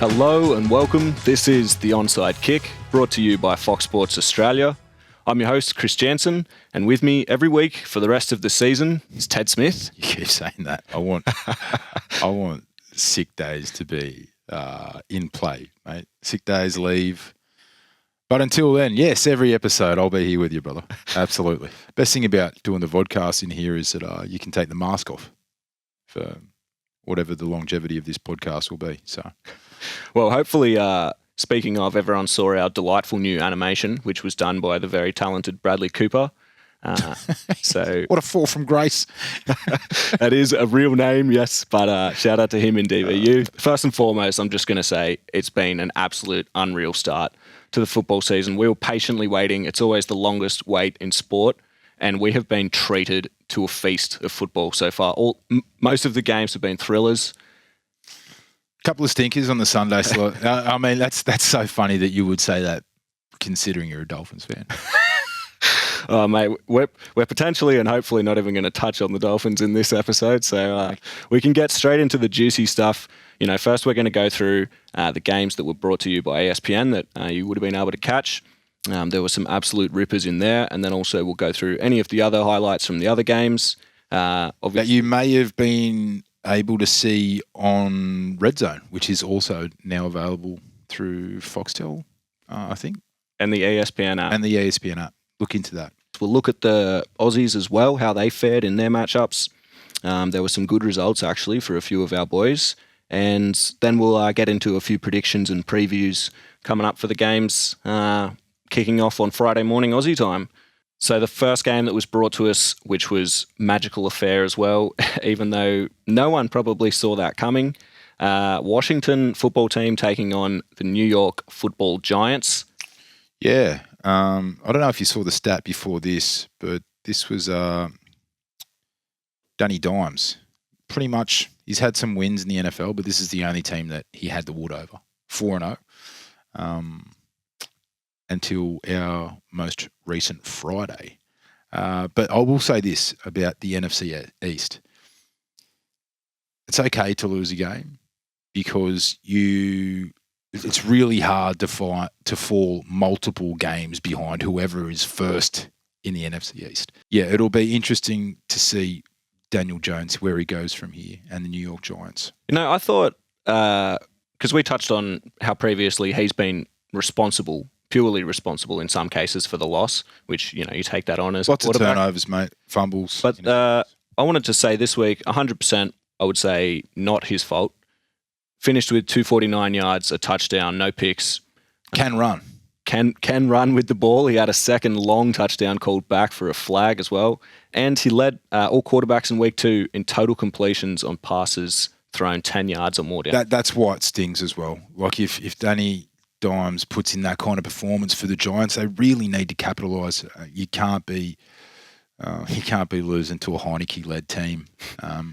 Hello and welcome. This is the Onside Kick, brought to you by Fox Sports Australia. I'm your host, Chris Janssen, and with me every week for the rest of the season is Ted Smith. You keep saying that. I want sick days to be in play, mate. Sick days, leave. But until then, yes, every episode I'll be here with you, brother. Absolutely. Best thing about doing the vodcast in here is that you can take the mask off for whatever the longevity of this podcast will be. So, well, hopefully, speaking of, everyone saw our delightful new animation, which was done by the very talented Bradley Cooper. So what a fall from grace. That is a real name, yes, but shout out to him in DVU. First and foremost, I'm just going to say it's been an absolute unreal start to the football season. We were patiently waiting. It's always the longest wait in sport, and we have been treated to a feast of football so far. Most of the games have been thrillers. Couple of stinkers on the Sunday slot. I mean, that's so funny that you would say that, considering you're a Dolphins fan. Oh, mate, we're potentially and hopefully not even going to touch on the Dolphins in this episode, so we can get straight into the juicy stuff. You know, first we're going to go through the games that were brought to you by ESPN that you would have been able to catch. There were some absolute rippers in there, and then also we'll go through any of the other highlights from the other games. That you may have been able to see on Red Zone, which is also now available through Foxtel, I think. And the ESPN app. And the ESPN app. Look into that. We'll look at the Aussies as well, how they fared in their matchups. There were some good results, actually, for a few of our boys. And then we'll get into a few predictions and previews coming up for the games, kicking off on Friday morning Aussie time. So the first game that was brought to us, which was magical affair as well, even though no one probably saw that coming, Washington football team taking on the New York football Giants. Yeah. I don't know if you saw the stat before this, but this was Danny Dimes. Pretty much, he's had some wins in the NFL, but this is the only team that he had the wood over. 4-0. Until our most recent Friday. But I will say this about the NFC East. It's okay to lose a game because it's really hard to fall multiple games behind whoever is first in the NFC East. Yeah, it'll be interesting to see Daniel Jones, where he goes from here, and the New York Giants. You know, I thought, because we touched on how previously he's been purely responsible in some cases for the loss, which, you know, you take that on as lots of turnovers, mate, fumbles. But I wanted to say this week, 100%, I would say not his fault. Finished with 249 yards, a touchdown, no picks. Can run. Can run with the ball. He had a second long touchdown called back for a flag as well. And he led all quarterbacks in week 2 in total completions on passes thrown 10 yards or more down. That's why it stings as well. Like if Danny Dimes puts in that kind of performance for the Giants, they really need to capitalise. You can't be losing to a Heineke-led team.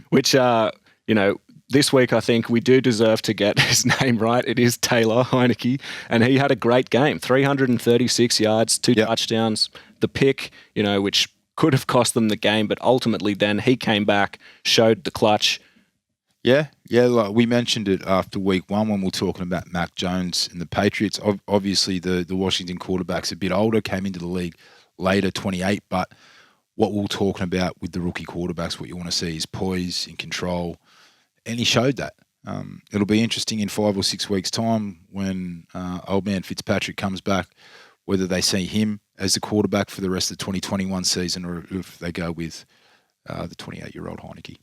Which, you know, this week I think we do deserve to get his name right. It is Taylor Heineke, and he had a great game. 336 yards, 2 touchdowns, the pick, you know, which could have cost them the game, but ultimately then he came back, showed the clutch. Yeah, like we mentioned it after week 1 when we were talking about Mac Jones and the Patriots. Obviously, the Washington quarterback's a bit older, came into the league later, 28, but what we're talking about with the rookie quarterbacks, what you want to see is poise and control, and he showed that. It'll be interesting in 5 or 6 weeks' time when old man Fitzpatrick comes back, whether they see him as the quarterback for the rest of the 2021 season or if they go with the 28-year-old Heineke.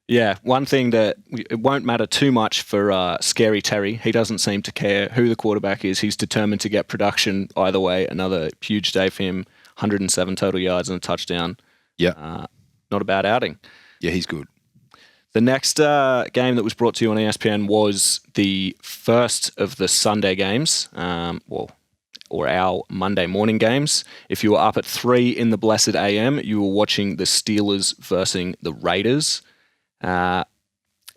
Yeah, one thing that it won't matter too much for Scary Terry. He doesn't seem to care who the quarterback is. He's determined to get production either way. Another huge day for him. 107 total yards and a touchdown. Yeah. Not a bad outing. Yeah, he's good. The next game that was brought to you on ESPN was the first of the Sunday games, or our Monday morning games. If you were up at 3 in the blessed AM, you were watching the Steelers versus the Raiders. A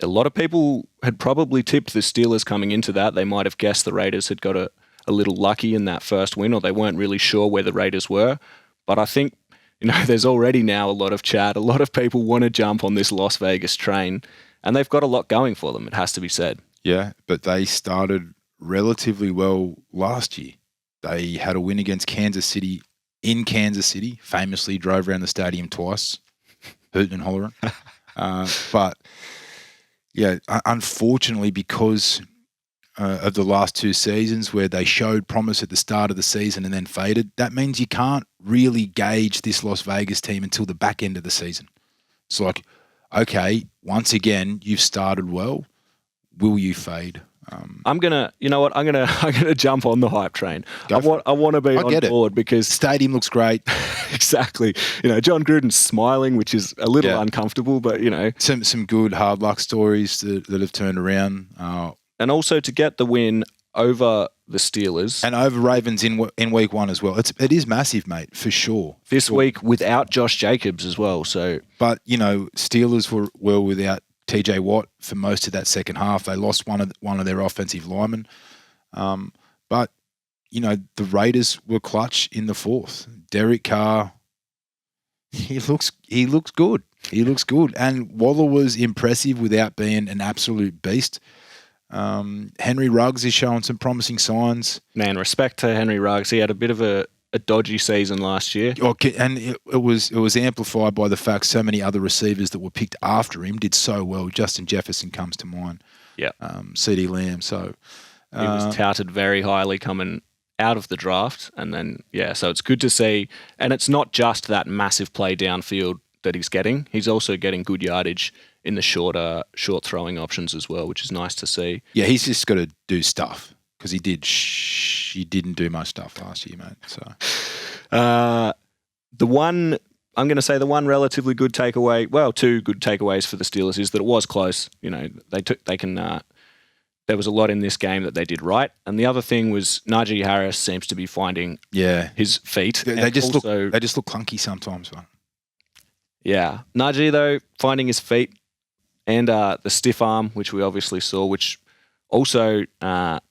lot of people had probably tipped the Steelers coming into that. They might have guessed the Raiders had got a little lucky in that first win, or they weren't really sure where the Raiders were. But I think, you know, there's already now a lot of chat. A lot of people want to jump on this Las Vegas train, and they've got a lot going for them, it has to be said. Yeah, but they started relatively well last year. They had a win against Kansas City in Kansas City, famously drove around the stadium twice, hooting and hollering. But, yeah, unfortunately, because of the last two seasons where they showed promise at the start of the season and then faded, that means you can't really gauge this Las Vegas team until the back end of the season. It's like, okay, once again, you've started well. Will you fade? I'm gonna jump on the hype train. I want to be on board because stadium looks great. Exactly. John Gruden's smiling, which is a little uncomfortable, but some good hard luck stories that have turned around. And also to get the win over the Steelers and over Ravens in week one as well. It is massive, mate, for sure. This week without Josh Jacobs as well. So, but Steelers were without TJ Watt for most of that second half. They lost one of their offensive linemen. But the Raiders were clutch in the fourth. Derek Carr, he looks good. He looks good. And Waller was impressive without being an absolute beast. Henry Ruggs is showing some promising signs. Man, respect to Henry Ruggs. He had a bit of a dodgy season last year. Okay, and it was amplified by the fact so many other receivers that were picked after him did so well. Justin Jefferson comes to mind. Yeah. CeeDee Lamb. So he was touted very highly coming out of the draft. And then, so it's good to see. And it's not just that massive play downfield that he's getting. He's also getting good yardage in the short throwing options as well, which is nice to see. Yeah, he's just got to do stuff because he didn't do much stuff last year, mate. So the one relatively good takeaway, well, two good takeaways for the Steelers is that it was close. There was a lot in this game that they did right. And the other thing was Najee Harris seems to be finding his feet. They just look clunky sometimes, man. Yeah. Najee, though, finding his feet and the stiff arm, which we obviously saw, which also a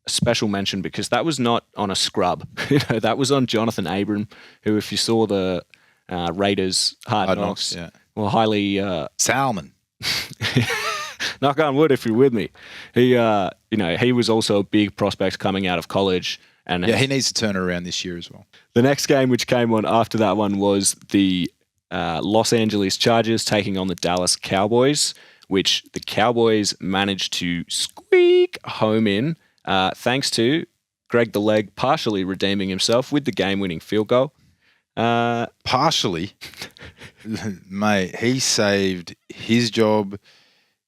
special mention because that was not on a scrub. That was on Jonathan Abram, who, if you saw the Raiders Hard Knocks, well, highly... Salmon. Knock on wood if you're with me. He was also a big prospect coming out of college. And he needs to turn it around this year as well. The next game which came on after that one was the Los Angeles Chargers taking on the Dallas Cowboys, which the Cowboys managed to squeak home in thanks to Greg the Leg partially redeeming himself with the game-winning field goal. Partially? Mate, he saved his job.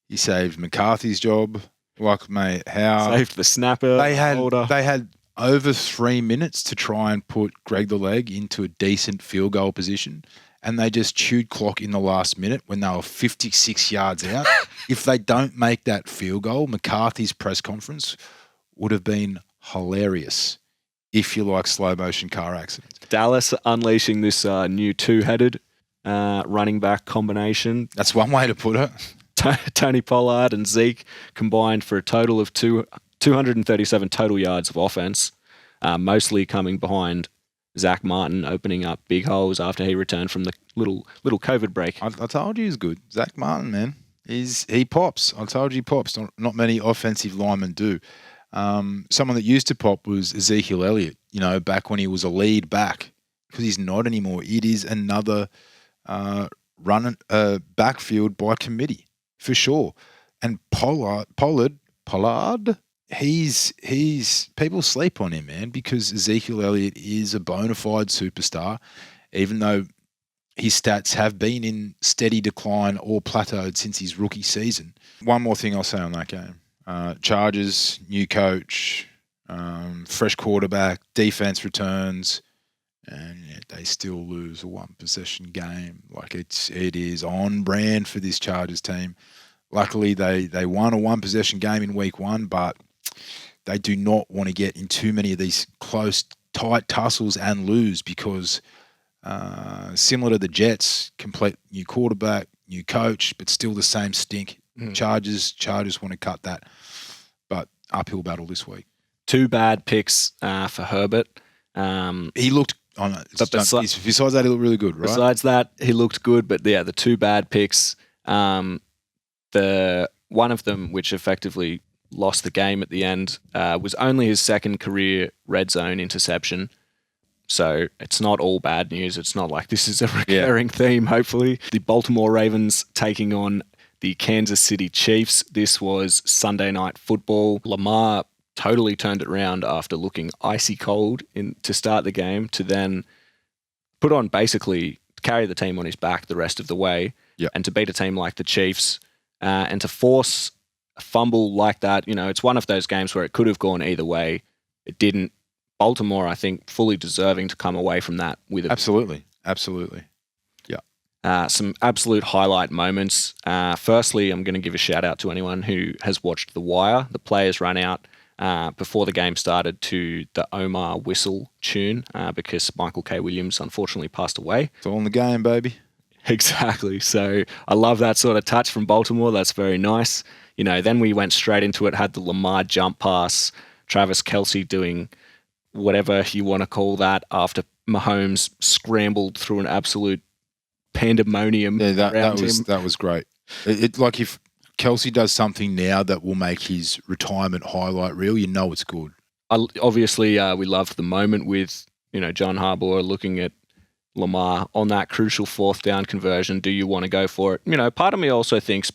He saved McCarthy's job. Like, mate, how... Saved the snapper. They had over 3 minutes to try and put Greg the Leg into a decent field goal position, and they just chewed clock in the last minute when they were 56 yards out. If they don't make that field goal, McCarthy's press conference would have been hilarious, if you like slow-motion car accidents. Dallas unleashing this new two-headed running back combination. That's one way to put it. Tony Pollard and Zeke combined for a total of 237 total yards of offense, mostly coming behind Zach Martin, opening up big holes after he returned from the little COVID break. I told you he's good. Zach Martin, man. He pops. I told you he pops. Not many offensive linemen do. Someone that used to pop was Ezekiel Elliott, back when he was a lead back, because he's not anymore. It is another backfield by committee, for sure. And Pollard, he's people sleep on him, man, because Ezekiel Elliott is a bona fide superstar, even though his stats have been in steady decline or plateaued since his rookie season. One more thing I'll say on that game. Chargers, new coach, fresh quarterback, defense returns, and they still lose a one-possession game. Like, it is on brand for this Chargers team. Luckily, they won a one-possession game in week one, but they do not want to get in too many of these close, tight tussles and lose because, similar to the Jets, complete new quarterback, new coach, but still the same stink. Chargers want to cut that, but uphill battle this week. Two bad picks for Herbert. He looked on it. Besides that, he looked really good, right? Besides that, he looked good, but the two bad picks. The one of them, which effectively lost the game at the end, was only his second career red zone interception. So it's not all bad news. It's not like this is a recurring theme, hopefully. The Baltimore Ravens taking on the Kansas City Chiefs. This was Sunday Night Football. Lamar totally turned it around after looking icy cold to start the game, to then put on basically carry the team on his back the rest of the way, and to beat a team like the Chiefs and to force a fumble like that. You know, it's one of those games where it could have gone either way. It didn't. Baltimore, I think, fully deserving to come away from that with a Absolutely. Yeah. Some absolute highlight moments. Firstly, I'm going to give a shout out to anyone who has watched The Wire. The players ran out before the game started to the Omar Whistle tune because Michael K. Williams unfortunately passed away. It's all in the game, baby. Exactly. So I love that sort of touch from Baltimore. That's very nice. You know, then we went straight into it, had the Lamar jump pass, Travis Kelce doing whatever you want to call that after Mahomes scrambled through an absolute pandemonium around him. That was great. It like if Kelce does something now that will make his retirement highlight reel, you know it's good. Obviously, we loved the moment with, you know, John Harbaugh looking at Lamar on that crucial fourth down conversion. Do you want to go for it? You know, part of me also thinks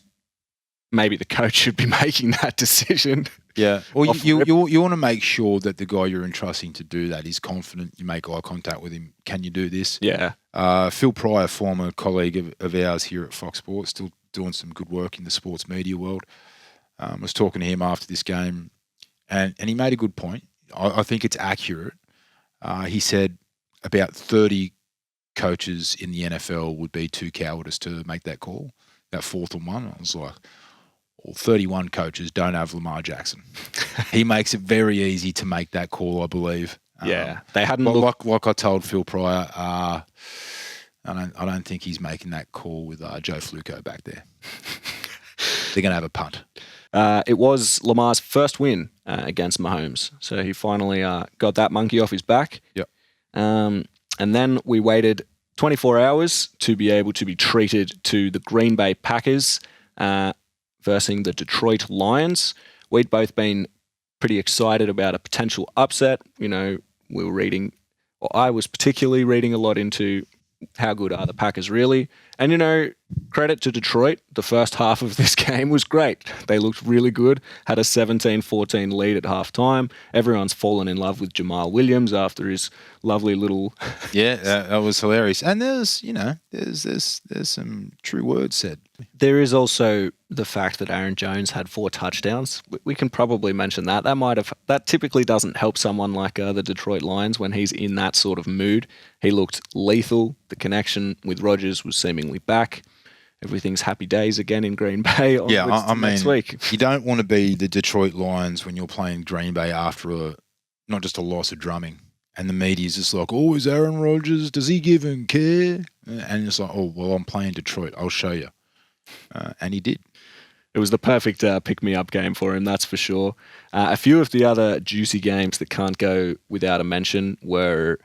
maybe the coach should be making that decision. Yeah. Well, you want to make sure that the guy you're entrusting to do that is confident. You make eye contact with him. Can you do this? Yeah. Phil Pryor, former colleague of ours here at Fox Sports, still doing some good work in the sports media world, was talking to him after this game, and he made a good point. I think it's accurate. He said about 30 coaches in the NFL would be too cowardice to make that call, that 4th and 1. I was like, well, 31 coaches don't have Lamar Jackson. He makes it very easy to make that call, I believe. Yeah, they hadn't like I told Phil Pryor, I don't think he's making that call with Joe Flacco back there. They're going to have a punt. It was Lamar's first win against Mahomes, so he finally got that monkey off his back. Yep. And then we waited 24 hours to be able to be treated to the Green Bay Packers versus the Detroit Lions. We'd both been pretty excited about a potential upset. You know, we were reading, or I was particularly reading a lot into how good are the Packers really. And, you know, credit to Detroit, the first half of this game was great. They looked really good, had a 17-14 lead at halftime. Everyone's fallen in love with Jamal Williams after his lovely little... Yeah, that was hilarious. And there's some true words said. There is also the fact that Aaron Jones had 4 touchdowns. We can probably mention that. That typically doesn't help someone like the Detroit Lions when he's in that sort of mood. He looked lethal. The connection with Rodgers was seemingly back. Everything's happy days again in Green Bay. Next week. You don't want to be the Detroit Lions when you're playing Green Bay after not just a loss of drumming. And the media's just like, oh, is Aaron Rodgers? Does he even care? And it's like, oh, well, I'm playing Detroit. I'll show you. And he did. It was the perfect pick-me-up game for him, that's for sure. A few of the other juicy games that can't go without a mention were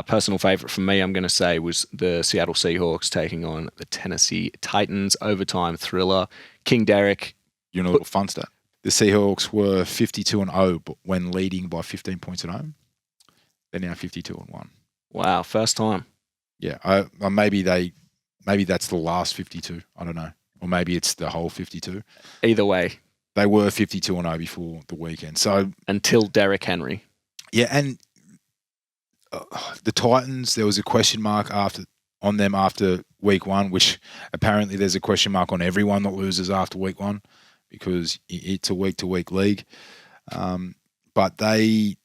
personal favourite for me, I'm going to say, was the Seattle Seahawks taking on the Tennessee Titans, overtime thriller. King Derek. You know a little fun stat. The Seahawks were 52-0 but when leading by 15 points at home. They're now 52-1. Wow, first time. Yeah, maybe that's the last 52. I don't know. Or maybe it's the whole 52. Either way. They were 52-0 before the weekend. So until Derrick Henry. Yeah, and the Titans, there was a question mark on them after week 1, which apparently there's a question mark on everyone that loses after week 1 because it's a week-to-week league. But they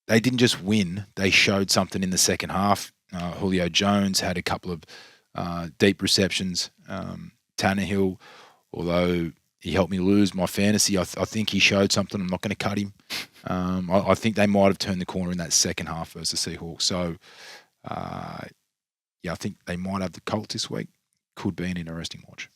didn't just win. They showed something in the second half. Julio Jones had a couple of deep receptions. Tannehill, although he helped me lose my fantasy, I think he showed something. I'm not going to cut him. I think they might have turned the corner in that second half versus the Seahawks. So, I think they might have the Colts this week. Could be an interesting watch.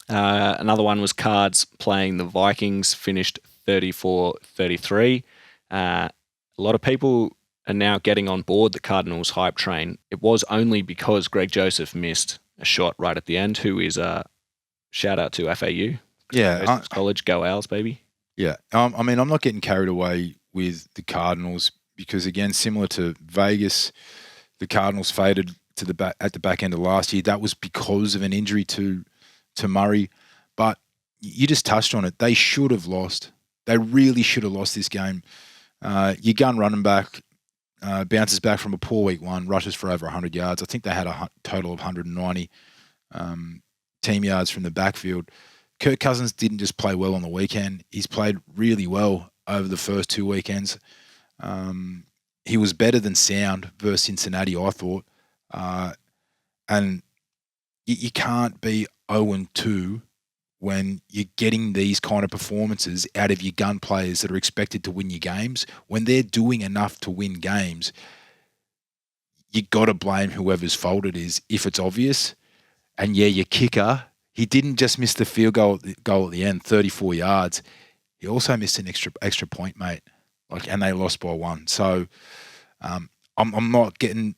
Another one was Cards playing the Vikings, finished 34-33. A lot of people are now getting on board the Cardinals hype train. It was only because Greg Joseph missed a shot right at the end, who is a shout out to FAU. Yeah, Coast College, go Owls, baby. Yeah, I mean, I'm not getting carried away with the Cardinals because, again, similar to Vegas, the Cardinals faded to the back at the back end of last year. That was because of an injury to Murray, but you just touched on it. They should have lost. They really should have lost this game. Your gun running back bounces back from a poor week one, rushes for over 100 yards. I think they had a total of 190 team yards from the backfield. Kirk Cousins didn't just play well on the weekend. He's played really well over the first 2 weekends. He was better than sound versus Cincinnati, I thought. And you can't be 0-2 when you're getting these kind of performances out of your gun players that are expected to win your games. When they're doing enough to win games, you got to blame whoever's fault it is if it's obvious. And yeah, your kicker, he didn't just miss the field goal at the end, 34 yards. He also missed an extra point, mate. And they lost by 1. So I'm not getting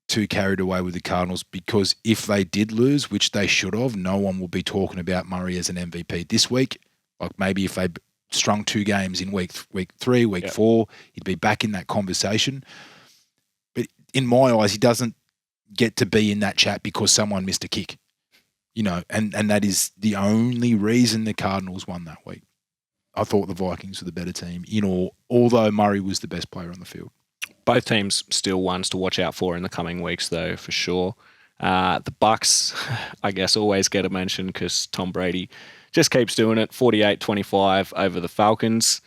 too carried away with the Cardinals because if they did lose, which they should have, no one will be talking about Murray as an MVP this week. Like maybe if they strung 2 games in week 3, week 4, he'd be back in that conversation. But in my eyes, he doesn't get to be in that chat because someone missed a kick. And that is the only reason the Cardinals won that week. I thought the Vikings were the better team although Murray was the best player on the field. Both teams still ones to watch out for in the coming weeks, though, for sure. The Bucks, I guess, always get a mention because Tom Brady just keeps doing it. 48-25 over the Falcons.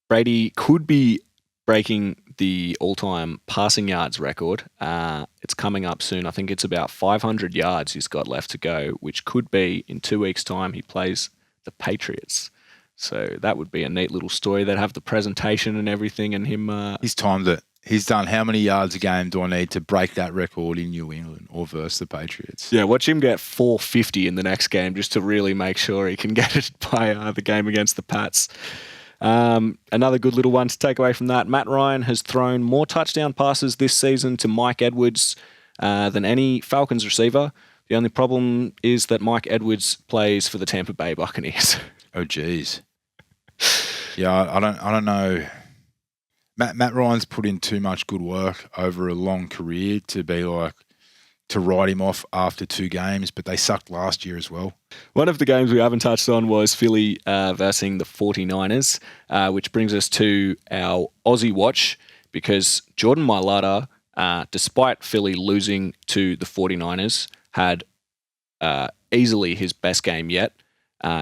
Brady could be breaking the all-time passing yards record. It's coming up soon. I think it's about 500 yards he's got left to go, which could be in 2 weeks' time he plays the Patriots. So that would be a neat little story. They'd have the presentation and everything, and him... He's timed it. He's done how many yards a game do I need to break that record in New England or versus the Patriots? Yeah, watch him get 450 in the next game just to really make sure he can get it by the game against the Pats. Another good little one to take away from that. Matt Ryan has thrown more touchdown passes this season to Mike Edwards than any Falcons receiver. The only problem is that Mike Edwards plays for the Tampa Bay Buccaneers. Oh, geez. Yeah, I don't know. Matt Ryan's put in too much good work over a long career to write him off after 2 games, but they sucked last year as well. One of the games we haven't touched on was Philly versus the 49ers, which brings us to our Aussie watch because Jordan Mailata, despite Philly losing to the 49ers, had easily his best game yet.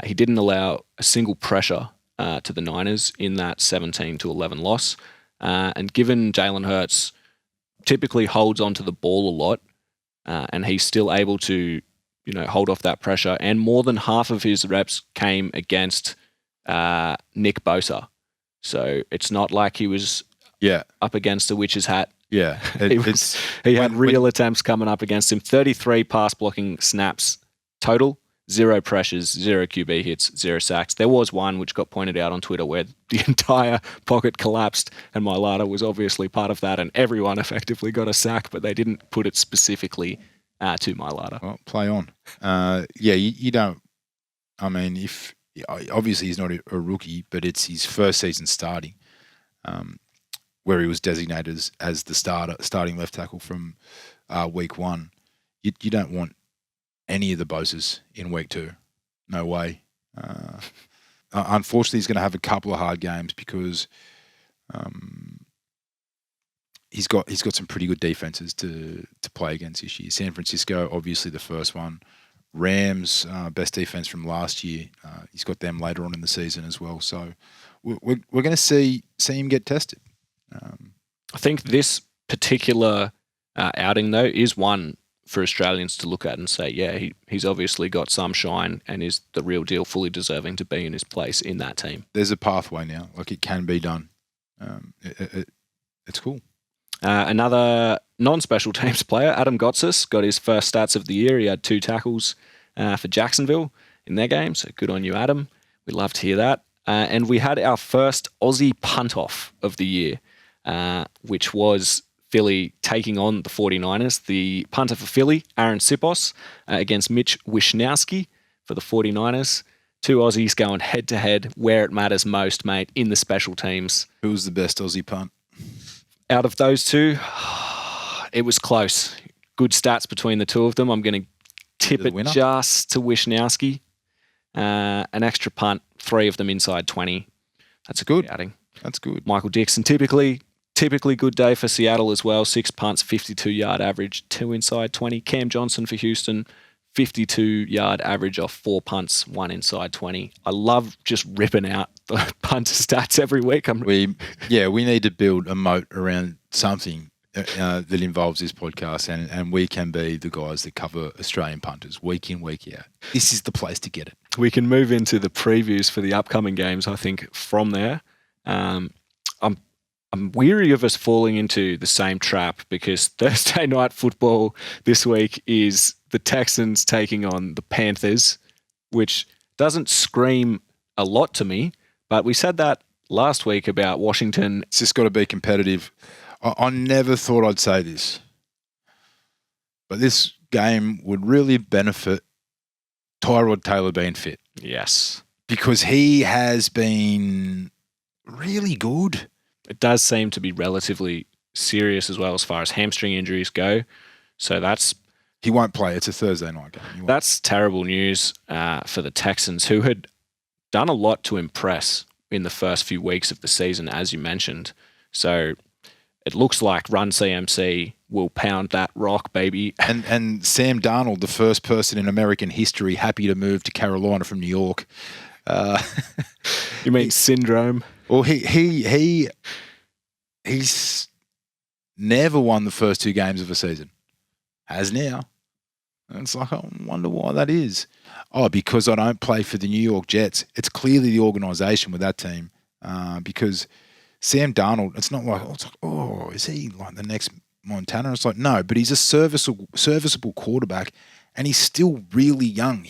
He didn't allow a single pressure to the Niners in that 17-11 loss. And given Jalen Hurts typically holds onto the ball a lot, and he's still able to, hold off that pressure, and more than half of his reps came against Nick Bosa. So it's not like he was up against a witch's hat. Yeah. He had real attempts coming up against him. 33 pass blocking snaps total. 0 pressures, 0 QB hits, 0 sacks. There was one which got pointed out on Twitter where the entire pocket collapsed and Mailata was obviously part of that and everyone effectively got a sack, but they didn't put it specifically to Mailata. Well, play on. You don't... I mean, obviously he's not a rookie, but it's his first season starting, where he was designated as the starting left tackle from week 1. You don't want any of the Bosas in week 2. No way. Unfortunately, he's going to have a couple of hard games because he's got some pretty good defenses to play against this year. San Francisco, obviously the first one. Rams, best defense from last year. He's got them later on in the season as well. So we're going to see him get tested. I think this particular outing, though, is one for Australians to look at and say, yeah, he's obviously got some shine and is the real deal, fully deserving to be in his place in that team. There's a pathway now. It can be done. It's cool. Another non-special teams player, Adam Gottsis, got his first stats of the year. He had 2 tackles for Jacksonville in their game, so good on you, Adam. We love to hear that. And we had our first Aussie punt-off of the year, which was Philly taking on the 49ers. The punter for Philly, Aaron Sipos, against Mitch Wishnowsky for the 49ers. Two Aussies going head-to-head where it matters most, mate, in the special teams. Who was the best Aussie punt? Out of those two, it was close. Good stats between the two of them. I'm going to tip it just to Wisniewski. An extra punt, 3 of them inside 20. That's a good outing. That's good. Michael Dixon, typically good day for Seattle as well. 6 punts, 52-yard average, 2 inside 20. Cam Johnson for Houston, 52-yard average off 4 punts, 1 inside 20. I love just ripping out the punter stats every week. We need to build a moat around something that involves this podcast, and we can be the guys that cover Australian punters week in, week out. This is the place to get it. We can move into the previews for the upcoming games, I think, from there. I'm weary of us falling into the same trap because Thursday night football this week is the Texans taking on the Panthers, which doesn't scream a lot to me, but we said that last week about Washington. It's just got to be competitive. I never thought I'd say this, but this game would really benefit Tyrod Taylor being fit. Yes. Because he has been really good. It does seem to be relatively serious as well as far as hamstring injuries go. So he won't play. It's a Thursday night game. That's terrible news for the Texans, who had done a lot to impress in the first few weeks of the season, as you mentioned. So it looks like Run CMC will pound that rock, baby. And Sam Darnold, the first person in American history happy to move to Carolina from New York. You mean syndrome? Well, he's never won the first 2 games of a season. Has now. And it's like, I wonder why that is. Oh, because I don't play for the New York Jets. It's clearly the organisation with that team. Because Sam Darnold, it's not like, is he like the next Montana? It's like, no, but he's a serviceable quarterback, and he's still really young.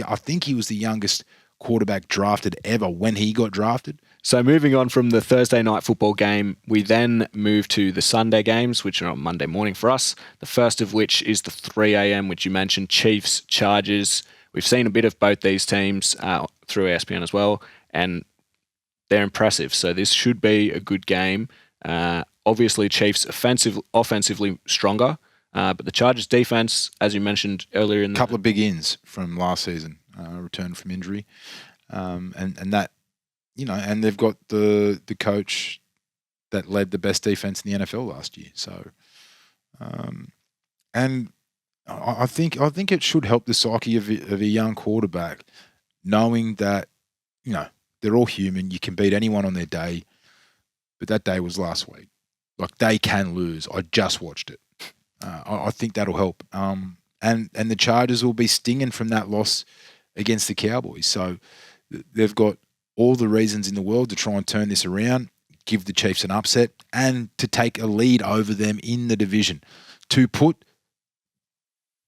I think he was the youngest quarterback drafted ever when he got drafted. So moving on from the Thursday night football game, we then move to the Sunday games, which are on Monday morning for us. The first of which is the 3 a.m., which you mentioned, Chiefs, Chargers. We've seen a bit of both these teams through ESPN as well, and they're impressive. So this should be a good game. Obviously, Chiefs offensively stronger, but the Chargers defense, as you mentioned earlier in the... couple of big ins from last season, returned from injury. And that, and they've got the coach that led the best defense in the NFL last year. So, and I think it should help the psyche of a young quarterback, knowing that, they're all human. You can beat anyone on their day, but that day was last week. Like, they can lose. I just watched it. I think that'll help. And the Chargers will be stinging from that loss against the Cowboys. So they've got all the reasons in the world to try and turn this around, give the Chiefs an upset, and to take a lead over them in the division. To put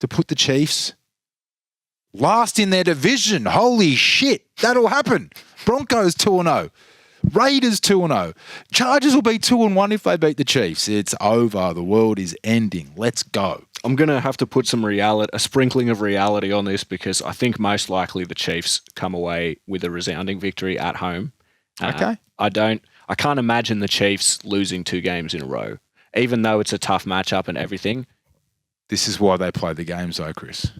the Chiefs last in their division. Holy shit, that'll happen. Broncos 2-0. Raiders 2-0. Chargers will be 2-1 if they beat the Chiefs. It's over. The world is ending. Let's go. I'm going to have to put a sprinkling of reality on this, because I think most likely the Chiefs come away with a resounding victory at home. Okay. I can't imagine the Chiefs losing 2 games in a row, even though it's a tough matchup and everything. This is why they play the games, though, Chris.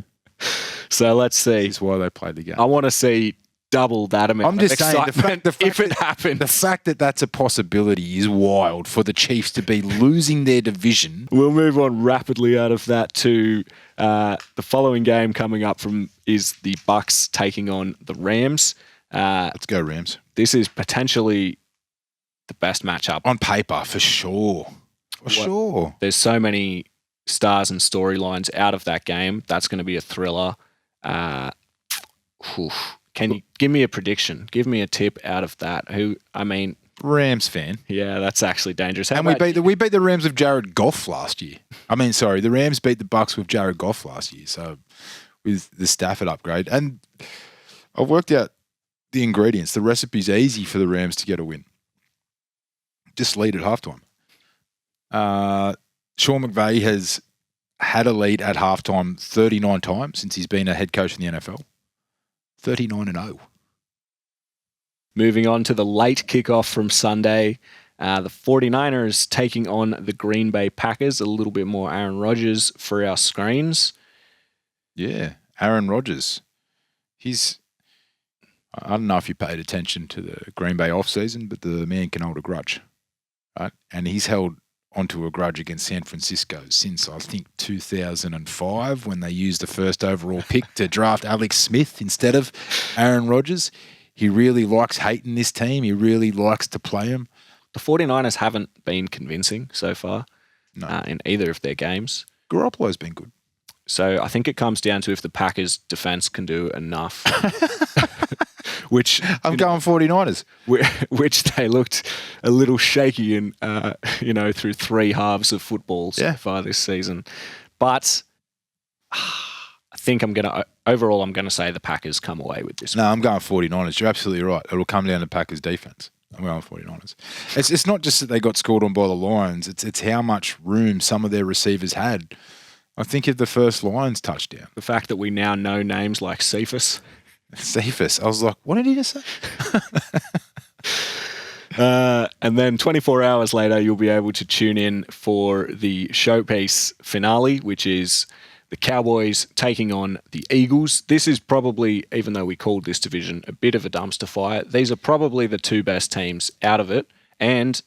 So let's see. This is why they play the game. I want to see double that amount I'm just of excitement saying, if it happens. The fact that that's a possibility is wild for the Chiefs to be losing their division. We'll move on rapidly out of that to the following game coming up is the Bucks taking on the Rams. Let's go Rams. This is potentially the best matchup. On paper, for sure. Sure. There's so many stars and storylines out of that game. That's going to be a thriller. Can you give me a prediction? Give me a tip out of that. Rams fan. Yeah, that's actually dangerous. We beat the Rams with Jared Goff last year. The Rams beat the Bucks with Jared Goff last year. So with the Stafford upgrade, and I've worked out the ingredients. The recipe's easy for the Rams to get a win. Just lead at halftime. Sean McVay has had a lead at halftime 39 times since he's been a head coach in the NFL. 39-0. Moving on to the late kickoff from Sunday, the 49ers taking on the Green Bay Packers. A little bit more Aaron Rodgers for our screens. Yeah, Aaron Rodgers. I don't know if you paid attention to the Green Bay offseason, but the man can hold a grudge, right? And he's held onto a grudge against San Francisco since, I think, 2005, when they used the first overall pick to draft Alex Smith instead of Aaron Rodgers. He really likes hating this team. He really likes to play them. The 49ers haven't been convincing so far in either of their games. Garoppolo's been good. So I think it comes down to if the Packers' defense can do enough. Which I'm going 49ers. Which they looked a little shaky in, through three halves of football so far this season. But I think I'm going to say the Packers come away with this. No, I'm going 49ers. You're absolutely right. It'll come down to Packers defense. I'm going 49ers. It's not just that they got scored on by the Lions. It's how much room some of their receivers had. I think of the first Lions touchdown. The fact that we now know names like Cephas. Cephas. I was like, what did he just say? And then 24 hours later, you'll be able to tune in for the showpiece finale, which is the Cowboys taking on the Eagles. This is probably, even though we called this division a bit of a dumpster fire, these are probably the two best teams out of it, and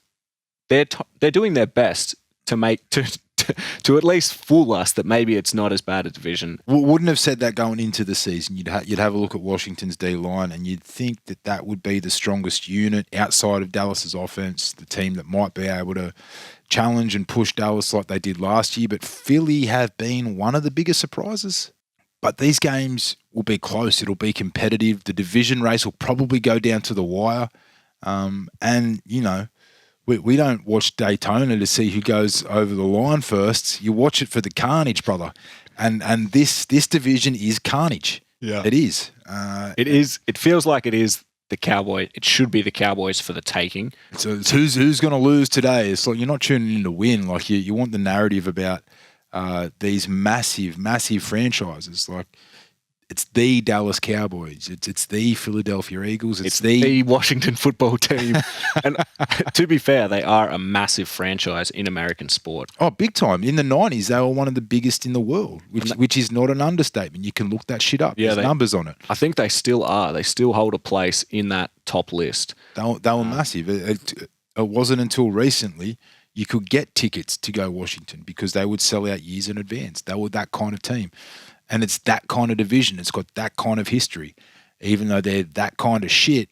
they're doing their best to make to at least fool us that maybe it's not as bad a division. Wouldn't have said that going into the season. You'd have a look at Washington's D-line and you'd think that would be the strongest unit outside of Dallas's offense, the team that might be able to challenge and push Dallas like they did last year. But Philly have been one of the biggest surprises. But these games will be close. It'll be competitive. The division race will probably go down to the wire. We don't watch Daytona to see who goes over the line first. You watch it for the carnage, brother. And this division is carnage. Yeah. It is. It is. It feels like it is the Cowboys. It should be the Cowboys for the taking. So it's who's going to lose today? It's like you're not tuning in to win. Like you want the narrative about these massive, massive franchises. Like it's the Dallas Cowboys. It's the Philadelphia Eagles. It's the Washington football team. And to be fair, they are a massive franchise in American sport. Oh, big time. In the 90s, they were one of the biggest in the world, which is not an understatement. You can look that shit up. Yeah, There's numbers on it. I think they still are. They still hold a place in that top list. They were massive. It wasn't until recently you could get tickets to go Washington because they would sell out years in advance. They were that kind of team. And it's that kind of division. It's got that kind of history. Even though they're that kind of shit,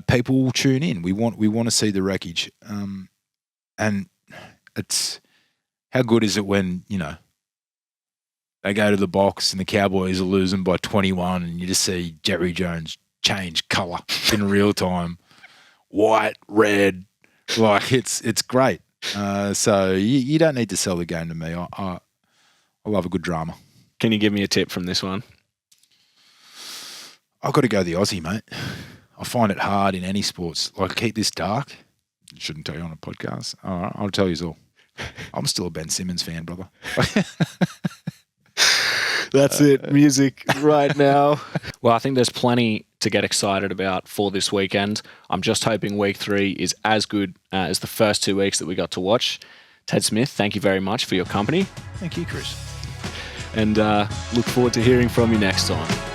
people will tune in. We want to see the wreckage. And it's how good is it when, they go to the box and the Cowboys are losing by 21 and you just see Jerry Jones change colour in real time. White, red. Like it's great. So you don't need to sell the game to me. I love a good drama. Can you give me a tip from this one? I've got to go the Aussie, mate. I find it hard in any sports. Like, keep this dark. Shouldn't tell you on a podcast. All right, I'll tell you all. I'm still a Ben Simmons fan, brother. That's it. Music right now. Well, I think there's plenty to get excited about for this weekend. I'm just hoping week 3 is as good as the first 2 weeks that we got to watch. Ted Smith, thank you very much for your company. Thank you, Chris. And look forward to hearing from you next time.